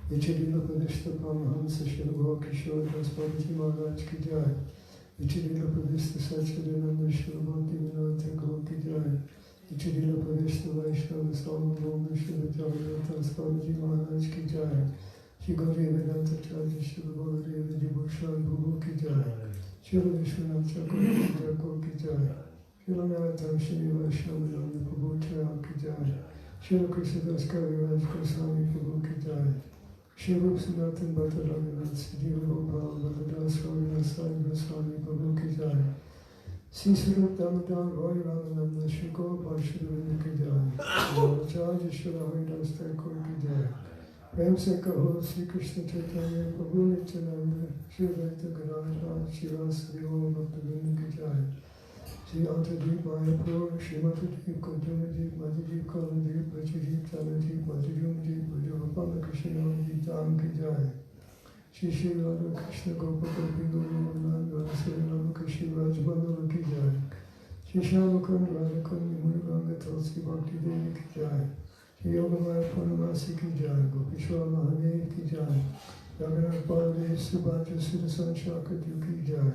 Vichidila Pradishta Paramahansa Shilva Kishore Das Babaji Maharaj ki jai. Vichidila Pradishta Satchidananda Shilva Vinod Thakur ki jai. Vichidila Pradishta Vaishnava Salmabhoma Shilva Jagannatha Babaji Maharaj ki jai. Shri Gauri Vedanta Charya Shilva Gurudev Dibhushan Bhubu ki jai. Shilva Vishwanath Thakur ki jai. Shilva Naratam Shri Vaishnava Prabhu Chaya ki jai. Shilva Krishnadas Kaviraj Goswami Prabhu ki jai. Shilva Sanatan Bhatta Raghunath Siddhi Gopal Bhadadas Raghunath Sai Goswami Prabhu ki jai. Sri Swarup Damodar Roy Ramananda Shri Gopal Shri Vrinda ki jai. Acharya Shri Haridas Thakur ki jai. Prem se kaho Sri Krishna Chaitanya Prabhu Nityananda Shri Vaita Gadadhara Shri Vasudeva Bhakta Vrinda ki jai. Shri Antadeep Mayapur, Shri Matadeep, Kantumadeep, Madhadeep, Kaladeep, Vachadeep, Tanadeep, Madhujumdeep, Vajapana Krishna Deep Dham ki jai. Shri Shri Radha Krishna Gopa Gopi Guru Nanda Srila Krishna Rajbandava ki jai. Shri Shyamakund Radhakund Muruganga Tulsi Bhakti Devi ki jai. Shri Yogamaya Purnamasi ki jai. Gopishwar Mahadev ki jai. Jagannath Baladev Subhadra Sudarshan Chakradyu ki jai.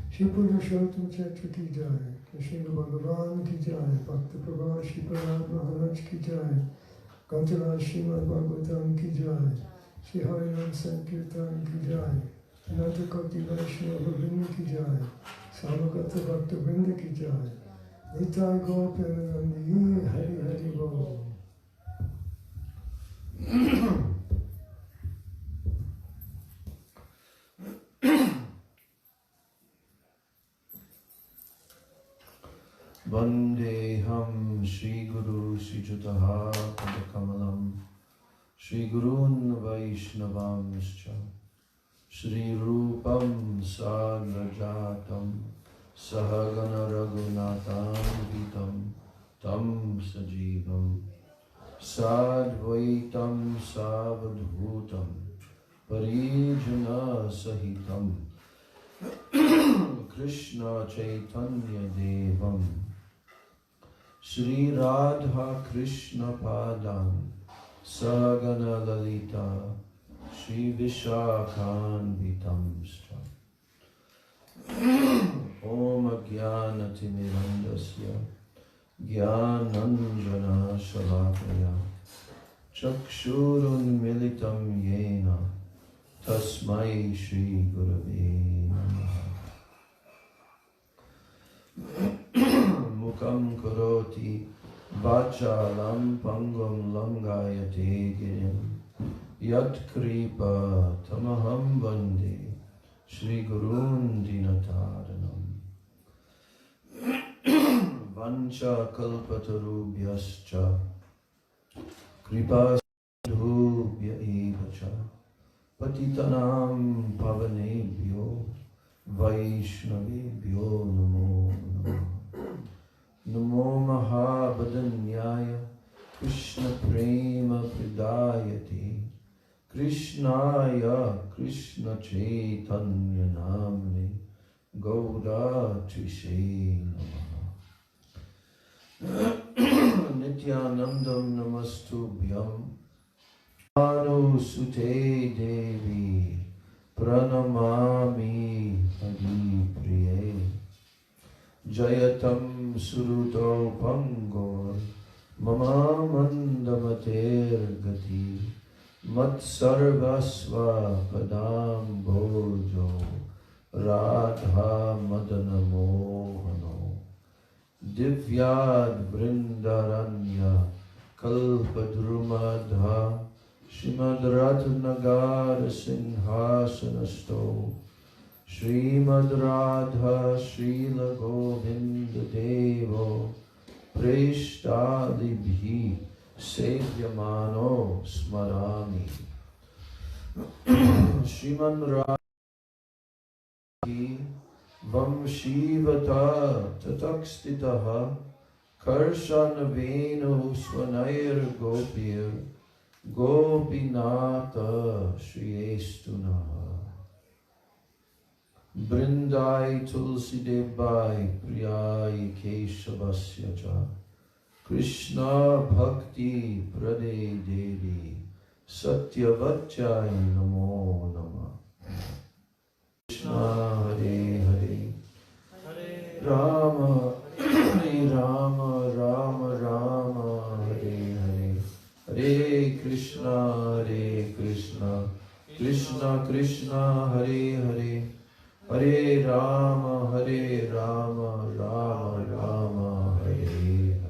Shri Purushottam Chatra ki jai. Krishna Bhagavan ki jai. Bhakta Prabha Shri Parad Maharaj ki jai. Gantara Srimad Bhagavatam ki jai. Shri Harinam Sankirtan ki jai. Ananta Koti Vaishnava Vrinda ki jai. Samagata Bhakta Vrinda ki jai. Nitai Gaur Premanandi Hari Hari Bol. Vandeham Shri Guru Shri Jutaha Padakamalam Shri Gurun Vaishnavamscha Shri Rupam Sagrajatam Sahagana Raghunatham Vitam Tam Sajivam Sadvaitam Savadhutam Parijana Sahitam Krishna Chaitanya Devam Shri Radha Krishna Padam Sagana Lalita Shri Vishakhan Vitamscha Om Jnanati Mirandasya Jnananjana Shalakaya Chakshurun Militam Yena Tasmai Shri Gurave Namaha Mukam Karoti Vachalam Pangam Langayate Girim Yat Kripa Tamaham Vande Shri Gurun Dinataranam Vancha Kalpatarubhyascha Kripa Sindhubhya Evacha Patitanam Pavanebhyo Vaishnavebhyo Namo Namo Namo Mahabhadanyaya Krishna Prema Pridayate Krishnaya Krishna Chaitanya Namne Gauda Trishe Namaha Nityanandam Namastubhyam Anusute Devi Pranamami Hari Priye Jayatam Suruto Pangor Mama Mandamater Gati Mat Sarvasva Padam Bojo Radha Madana Mohano Divyad Vrindaranya Kalpadrumadha Srimad Ratnagar Sinhasanasto Srimad Radha Srila Govinda Devo Preshtadibhi Sevyamano Smarami Srimad Radha Vam Shivata Tatakstitaha Karshanavenu Swanayar Gopir Gopinata Shriyestunaha Brindai Tulsi Debai Priyai Keshavasya Cha Krishna Bhakti Prade Devi Satyavatyaya Namo Namah. Krishna Hare Hare, Rama Hare Rama, Rama Rama Hare Hare, Hare Krishna, Krishna Krishna Hare Hare, Hare Rama, Rama Rama, Hare Hare.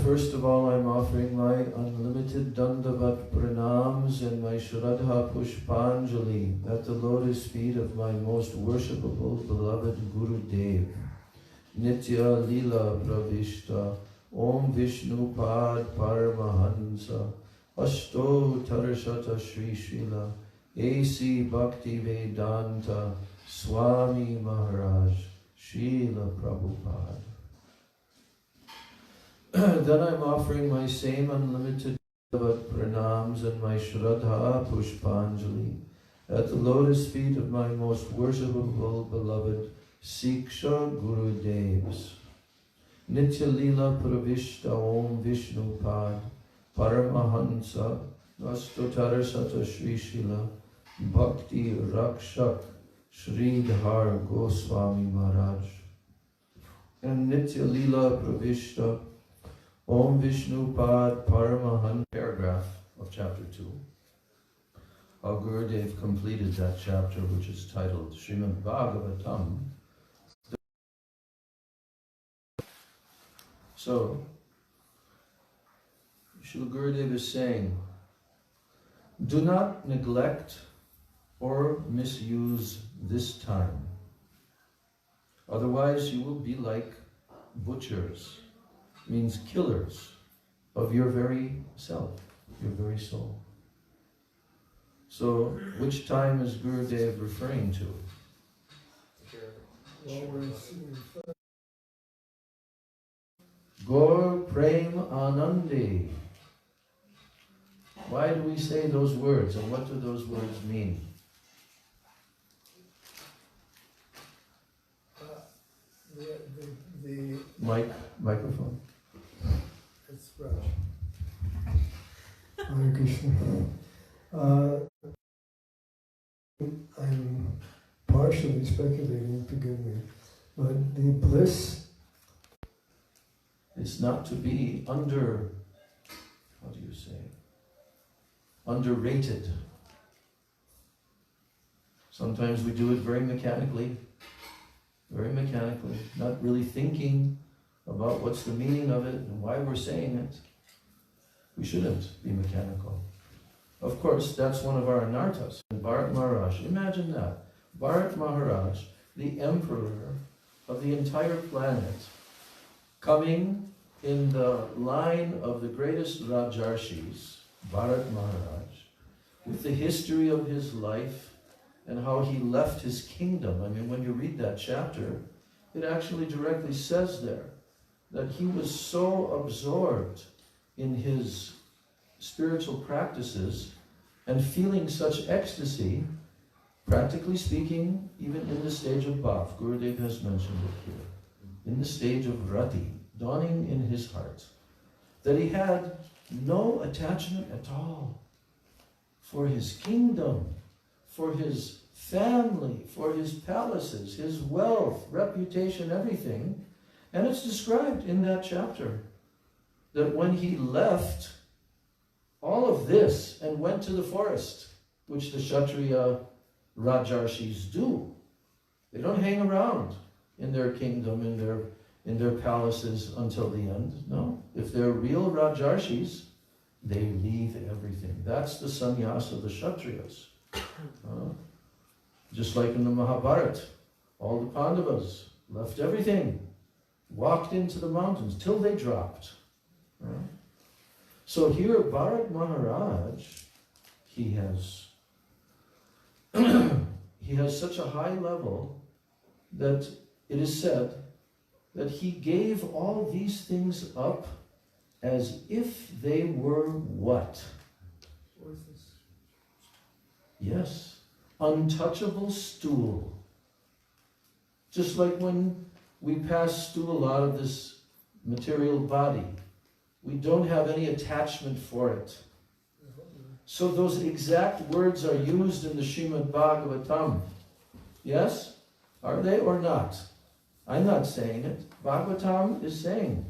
First of all, I'm offering my unlimited Dandavat Pranams and my Shraddha Pushpanjali at the lotus feet of my most worshipable beloved Gurudev. Nitya Lila Pravishta, Om Vishnu Pad Paramahansa, Ashto Tarashata Shri Srila, A.C. Bhakti Vedanta, Swami Maharaj, Srila Prabhupada. Then I'm offering my same unlimited pranams and my Shraddha Pushpanjali at the lotus feet of my most worshipable beloved Siksha Gurudevs. Nitya Lila Pravishta Om Vishnu Pad Paramahansa Astotara Sata Shri Srila Bhakti Rakshak Sridhar Goswami Maharaj. And Nitya Lila Pravishta Om Vishnu Pad Paramahansa, paragraph of chapter 2. How Gurudev completed that chapter, which is titled Srimad Bhagavatam. So, Srila Gurudev is saying, do not neglect or misuse this time. Otherwise you will be like butchers, means killers of your very self, your very soul. So, which time is Gurudev referring to? Gaur Prem Anandi. Why do we say those words, and what do those words mean? The Microphone. It's Braj. Hare Krishna. I'm partially speculating, forgive me, but the bliss is not to be underrated. Sometimes we do it very mechanically, not really thinking about what's the meaning of it and why we're saying it. We shouldn't be mechanical. Of course, that's one of our anarthas. Bharat Maharaj, imagine that. Bharat Maharaj, the emperor of the entire planet, coming in the line of the greatest Rajarshis, Bharat Maharaj, with the history of his life and how he left his kingdom. I mean, when you read that chapter, it actually directly says there that he was so absorbed in his spiritual practices and feeling such ecstasy, practically speaking, even in the stage of bhav. Gurudev has mentioned it here. In the stage of rati, dawning in his heart, that he had no attachment at all for his kingdom, for his family, for his palaces, his wealth, reputation, everything. And it's described in that chapter that when he left all of this and went to the forest, which the Kshatriya Rajarshis do, they don't hang around in their kingdom, in their palaces until the end. No, if they're real Rajarshis, they leave everything. That's the sannyas of the Kshatriyas. Just like in the Mahabharata, all the Pandavas left everything, walked into the mountains till they dropped. So here, Bharat Maharaj, he has such a high level that it is said that he gave all these things up as if they were what? Yes, untouchable stool. Just like when we pass stool out of this material body, We don't have any attachment for it. So those exact words are used in the Srimad Bhagavatam. Yes? Are they or not? I'm not saying it. Bhagavatam is saying.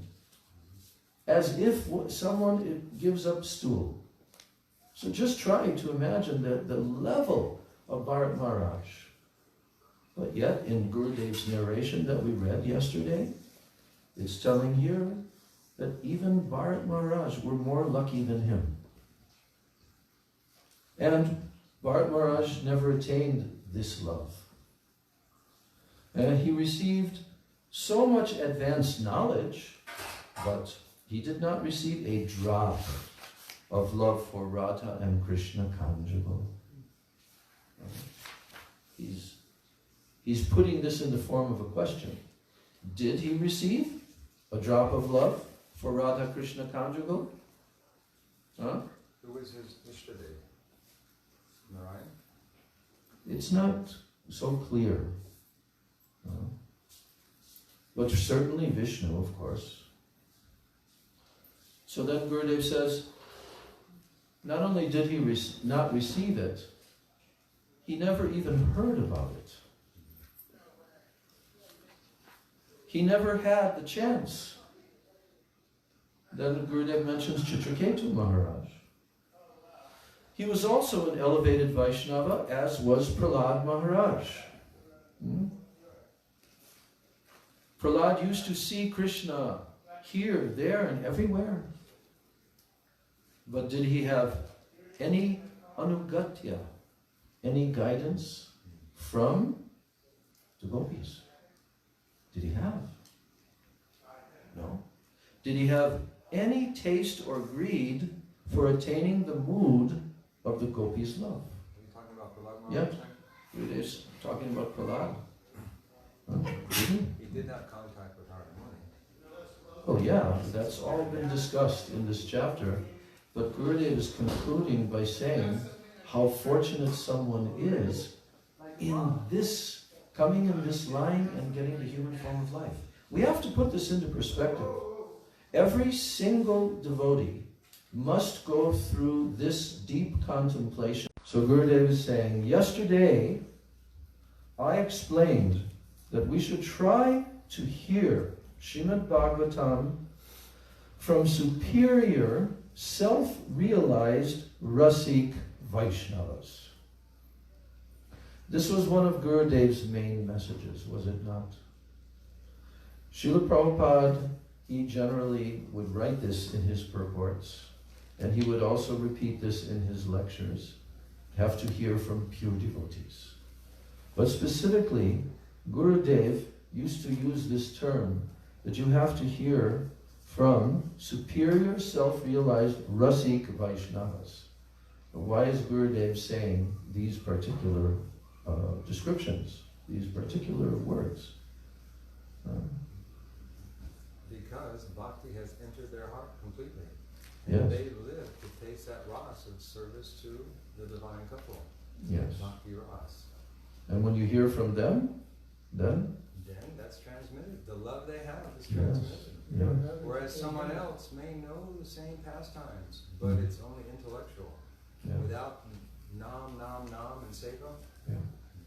As if someone gives up stool. So just try to imagine the level of Bharat Maharaj. But yet, in Gurudev's narration that we read yesterday, it's telling here that even Bharat Maharaj were more lucky than him. And Bharat Maharaj never attained this love. And he received so much advanced knowledge, but he did not receive a drop of love for Radha and Krishna conjugal. He's putting this in the form of a question. Did he receive a drop of love for Radha Krishna conjugal? Huh? Who was his Ishtadev? Narayan? It's not so clear. But certainly Vishnu, of course. So then Gurudev says, not only did he not receive it, he never even heard about it. He never had the chance. Then Gurudev mentions Chitraketu Maharaj. He was also an elevated Vaishnava, as was Prahlad Maharaj. Prahlad used to see Krishna here, there, and everywhere. But did he have any anugatya, any guidance from the gopis? Did he have? No. Did he have any taste or greed for attaining the mood of the gopis' love? Are you talking about Prahlad Maharaj? Yeah. It is talking about Prahlad. He did not contact with Haramuni. Oh yeah, that's all been discussed in this chapter. But Gurudev is concluding by saying how fortunate someone is in this, coming in this line and getting the human form of life. We have to put this into perspective. Every single devotee must go through this deep contemplation. So Gurudev is saying, yesterday I explained that we should try to hear Srimad Bhagavatam from superior, self-realized Rasik Vaishnavas. This was one of Gurudev's main messages, was it not? Srila Prabhupada, he generally would write this in his purports, and he would also repeat this in his lectures. Have to hear from pure devotees. But specifically, Gurudev used to use this term, that you have to hear from superior self-realized Rasik Vaishnavas. Why is Gurudev saying these particular descriptions, these particular words? Because bhakti has entered their heart completely. Yes. And they live to taste that ras of service to the divine couple. Yes. Bhakti ras. And when you hear from them, then That's transmitted. The love they have is yes. transmitted. Yeah. Whereas someone else may know the same pastimes, but it's only intellectual. Yeah. Without nam, and seva, Yeah.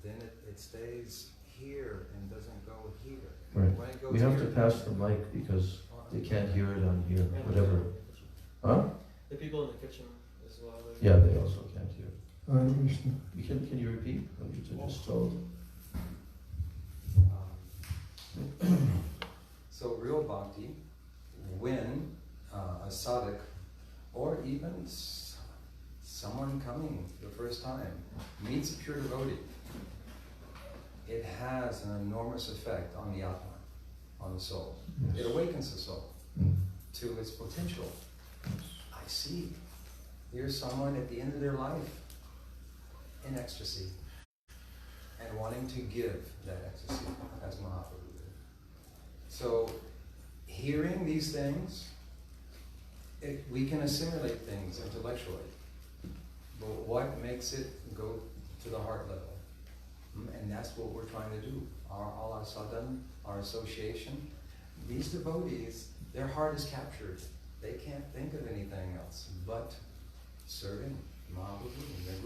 then it stays here and doesn't go here. Right. When it goes We have here, to pass the mic because they can't hear it on here, whatever. Huh? The people in the kitchen as well. Yeah, they also can't hear. Hare Krishna. Can you repeat what you just told? So real bhakti, when a sadhak, or even someone coming the first time, meets a pure devotee, it has an enormous effect on the atma, on the soul. Yes. It awakens the soul Mm. to its potential. I see. Here's someone at the end of their life in ecstasy and wanting to give that ecstasy as Mahaprabhu did. So hearing these things, we can assimilate things intellectually, but what makes it go to the heart level? And that's what we're trying to do. All our sadhana, our association, these devotees, their heart is captured They can't think of anything else but serving Mahaprabhu and their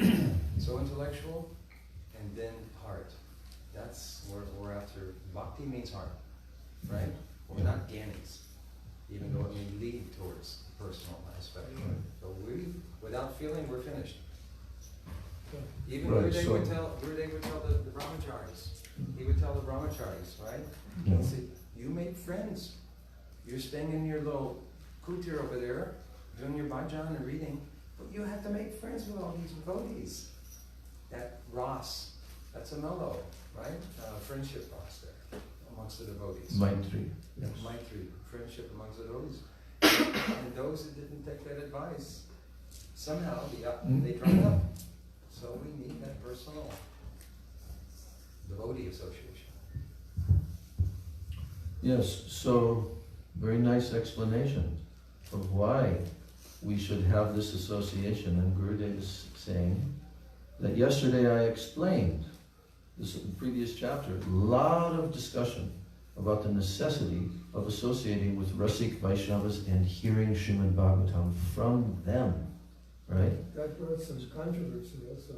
Gurudev. So intellectual, and then heart. That's where we're after. Bhakti means heart, right? We're not gyanis, even though it may lead towards personal aspect. But without feeling, we're finished. Even Right, Gurudev so- would tell the brahmacharis. He would tell the brahmacharis, right? Yeah. He'd say, you made friends. You're staying in your little kutir over there, doing your bhajan and reading, but you have to make friends with all these devotees. That ras, that's a mellow, right? Friendship ras there amongst the devotees. Maitri. Yes. Maitri, friendship amongst the devotees. And those who didn't take that advice, somehow they dried up. So we need that personal devotee association. Yes, so very nice explanation of why we should have this association. And Gurudev is saying that yesterday I explained this in the previous chapter, a lot of discussion about the necessity of associating with Rasik Vaishnavas and hearing Srimad Bhagavatam from them, right? That brought some controversy also.